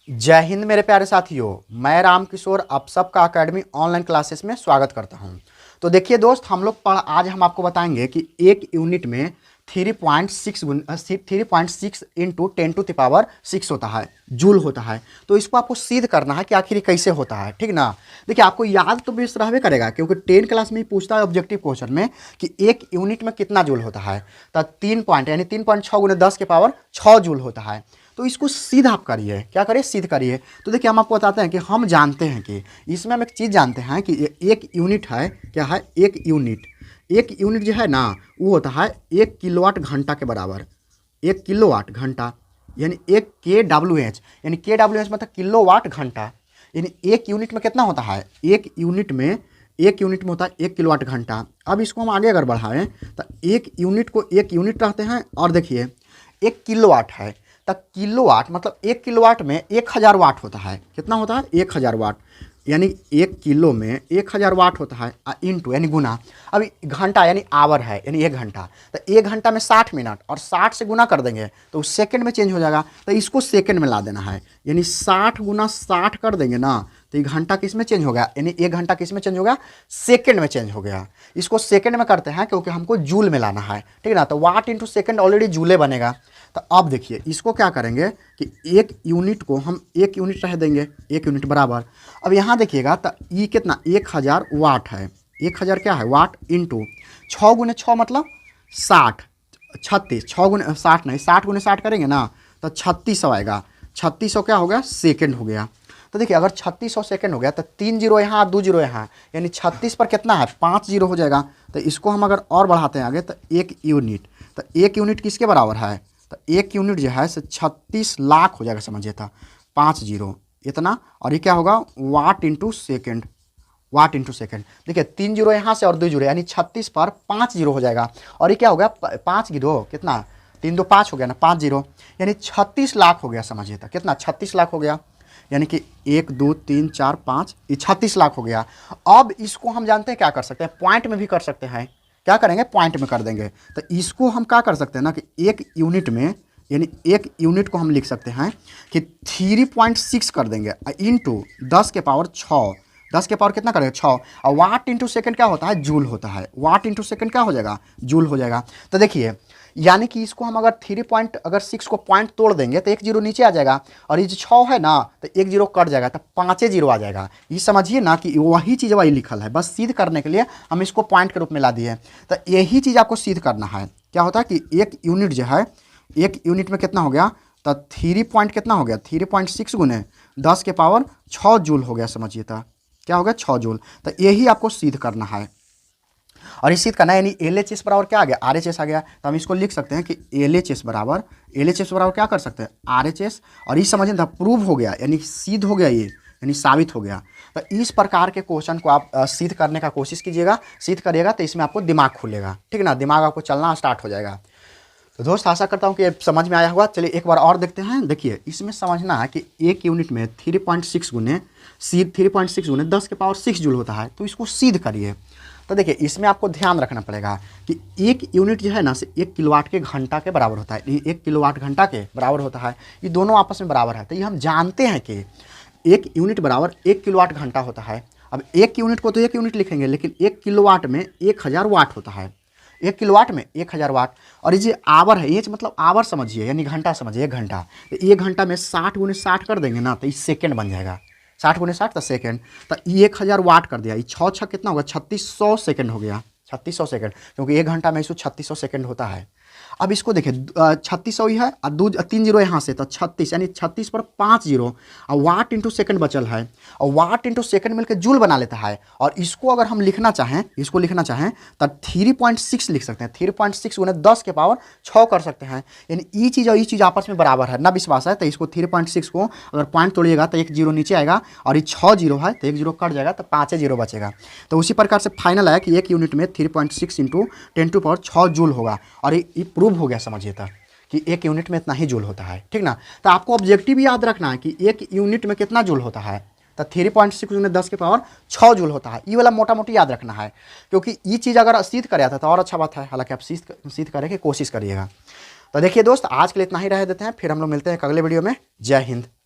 जय हिंद मेरे प्यारे साथियों, मैं राम किशोर आप सबका अकेडमी ऑनलाइन क्लासेस में स्वागत करता हूं। तो देखिए दोस्त, आज हम आपको बताएंगे कि एक यूनिट में 3.6 इंटू 10⁻6 होता है, जूल होता है। तो इसको आपको सिद्ध करना है कि आखिर ये कैसे होता है, ठीक ना। देखिए, आपको याद तो बेस रहबे करेगा क्योंकि 10 क्लास में ही पूछता है ऑब्जेक्टिव क्वेश्चन में कि एक यूनिट में कितना जूल होता है। तो 3 पॉइंट यानी 3.6 गुने 10⁻6 जूल होता है। तो इसको सिद्ध आप करिए, क्या करिए, सिद्ध करिए। तो देखिए, हम आपको बताते हैं कि हम जानते हैं कि इसमें हम एक चीज़ जानते हैं कि एक यूनिट है, क्या है, एक यूनिट जो है ना, वो होता है 1 किलोवाट घंटा के बराबर। 1 किलोवाट घंटा यानी 1 kWh, यानी kWh मतलब किलोवाट घंटा। यानी एक यूनिट में कितना होता है, एक यूनिट में होता है 1 किलोवाट घंटा। अब इसको हम आगे अगर बढ़ाएं तो एक यूनिट को एक यूनिट रहते हैं, और देखिए 1 किलोवाट है तो किलोवाट मतलब 1 किलोवाट में 1000 वाट होता है। कितना होता है, 1000 वाट। यानी 1 किलो में 1000 वाट होता है, इंटू यानी गुना। अभी घंटा यानी आवर है, यानी 1 घंटा। तो 1 घंटा में 60 मिनट, और 60 से गुना कर देंगे तो सेकंड में चेंज हो जाएगा। तो इसको सेकंड में ला देना है, यानी 60 गुना 60 कर देंगे ना, तो 1 घंटा किस में चेंज हो गया, यानी 1 घंटा किस में चेंज हो गया, सेकंड में चेंज हो गया। इसको सेकंड में करते हैं क्योंकि हमको जूल में लाना है, ठीक है ना। तो वाट इंटू सेकंड ऑलरेडी जूले बनेगा। तो अब देखिए, इसको क्या करेंगे कि एक यूनिट को हम 1 यूनिट रह देंगे, 1 यूनिट बराबर। अब यहाँ देखिएगा तो ये कितना, 1000 वाट है। 1000 क्या है, वाट, इंटू 6 गुने 6 मतलब 60, 36। 6 गुने 60 नहीं, 60 गुने 60 करेंगे ना तो 3600 आएगा। 3600 क्या हो गया, सेकंड हो गया। तो देखिए, अगर 3600 सेकंड हो गया तो 3 जीरो यहाँ, 2 जीरो यहाँ, यानी 36 पर कितना है, 5 जीरो हो जाएगा। तो इसको हम अगर और बढ़ाते हैं आगे तो 1 यूनिट, तो 1 यूनिट किसके बराबर है, तो 1 यूनिट जो है से 36 लाख हो जाएगा, समझिए। था 5 जीरो इतना, और ये क्या होगा, वाट इंटू सेकेंड, वाट इंटू सेकेंड। देखिए 3 जीरो यहाँ से और 2 जीरो, यानी 36 पर 5 जीरो हो जाएगा। और ये क्या हो गया, 5 जीरो कितना, 3 2 5 हो गया ना, 5 जीरो, यानी 36 लाख हो गया, समझिए। था कितना, 36 लाख हो गया। यानी कि 1 2 3 4 5, ये 36 लाख हो गया। अब इसको हम जानते हैं क्या कर सकते हैं, पॉइंट में भी कर सकते हैं। क्या करेंगे, पॉइंट में कर देंगे। तो इसको हम क्या कर सकते हैं ना कि 1 यूनिट में, यानी 1 यूनिट को हम लिख सकते हैं कि 3.6 कर देंगे इंटू 10⁻6। 10 कितना करेगा, 6। और वाट इंटू सेकंड क्या होता है, जूल होता है। वाट इंटू सेकंड क्या हो जाएगा, जूल हो जाएगा। तो देखिए, यानी कि इसको हम अगर 3.6 को पॉइंट तोड़ देंगे तो 1 जीरो नीचे आ जाएगा, और ये जो 6 है ना तो 1 जीरो कट जाएगा, तो 5 जीरो आ जाएगा। ये समझिए ना कि वही चीज़ वही लिखल है, बस सिद्ध करने के लिए हम इसको पॉइंट के रूप में ला दिए। तो यही चीज़ आपको सिद्ध करना है। क्या होता है कि 1 यूनिट जो है, 1 यूनिट में कितना हो गया, तो 3 पॉइंट कितना हो गया, 3.6 गुने 10⁻6 जूल हो गया, समझिए। था क्या हो गया, 6 जूल। तो यही आपको सिद्ध करना है, और इस सिद्ध करना है। यानी LHS बराबर क्या आ गया, RHS आ गया। तो हम इसको लिख सकते हैं कि LHS बराबर क्या कर सकते हैं, RHS। और इस समझिए था प्रूव हो गया, यानी सिद्ध हो गया, ये यानी साबित हो गया। तो इस प्रकार के क्वेश्चन को आप सिद्ध करने का कोशिश कीजिएगा, सिद्ध करिएगा तो इसमें आपको दिमाग खुलेगा, ठीक ना, दिमाग आपको चलना स्टार्ट हो जाएगा। तो दोस्त, आशा करता हूँ कि समझ में आया होगा। चलिए एक बार और देखते हैं। देखिए, इसमें समझना है कि 1 यूनिट में 3.6 गुने 10⁻6 जूल होता है। तो इसको सिद्ध करिए। तो देखिए, इसमें आपको ध्यान रखना पड़ेगा कि 1 यूनिट जो है ना से 1 किलोवाट के घंटा के बराबर होता है। ये 1 किलोवाट घंटा के बराबर होता है, ये दोनों आपस में बराबर है। तो ये हम जानते हैं कि 1 यूनिट बराबर 1 किलोवाट घंटा होता है। अब 1 यूनिट को तो 1 यूनिट लिखेंगे, लेकिन 1 किलोवाट में 1000 वाट होता है। 1 किलोवाट में 1000 वाट। और ये जो आवर है, ये मतलब आवर समझिए, यानी घंटा समझिए, 1 घंटा। तो 1 घंटा में 60 गुने 60 कर देंगे ना तो ये सेकंड बन जाएगा। 60 गुने 60 तो सेकंड। तो ये 1000 वाट कर दिया, ये 6 6 कितना होगा, 3600 सेकंड हो गया। 3600 सेकंड, क्योंकि 1 घंटा में इसको 3600 सेकंड होता है। अब इसको देखिए, 3600 ही है और 3 जीरो यहाँ से, तो 36, यानी 36 पर 5 जीरो, और वाट इंटू सेकंड बचल है, और वाट इंटू सेकंड मिलकर जूल बना लेता है। और इसको अगर हम लिखना चाहें, तो 3.6 लिख सकते हैं। 3.6 गुने 10⁻6 कर सकते हैं। यानी ये चीज़ और ये चीज़ आपस में बराबर है ना, विश्वास है। तो इसको 3.6 को अगर पॉइंट तोड़िएगा तो 1 जीरो नीचे आएगा, और ये 6 जीरो है तो 1 जीरो कट जाएगा, तो 5 जीरो बचेगा। तो उसी प्रकार से फाइनल है कि 1 यूनिट में 3.6 इंटू 10⁻6 जूल होगा। और ये प्रूव हो गया, समझिए। था कि 1 यूनिट में इतना ही जूल होता है, ठीक ना। तो आपको ऑब्जेक्टिव याद रखना है कि 1 यूनिट में कितना जूल होता है, तो 3.6 गुने 10⁻6 जूल होता है। ये वाला मोटा मोटी याद रखना है, क्योंकि ये चीज़ अगर सिद्ध कर आता तो और अच्छा बात है। हालांकि आप सिद्ध करने की कोशिश करिएगा। तो देखिए दोस्त, आज के लिए इतना ही रह देते हैं, फिर हम लोग मिलते हैं अगले वीडियो में। जय हिंद।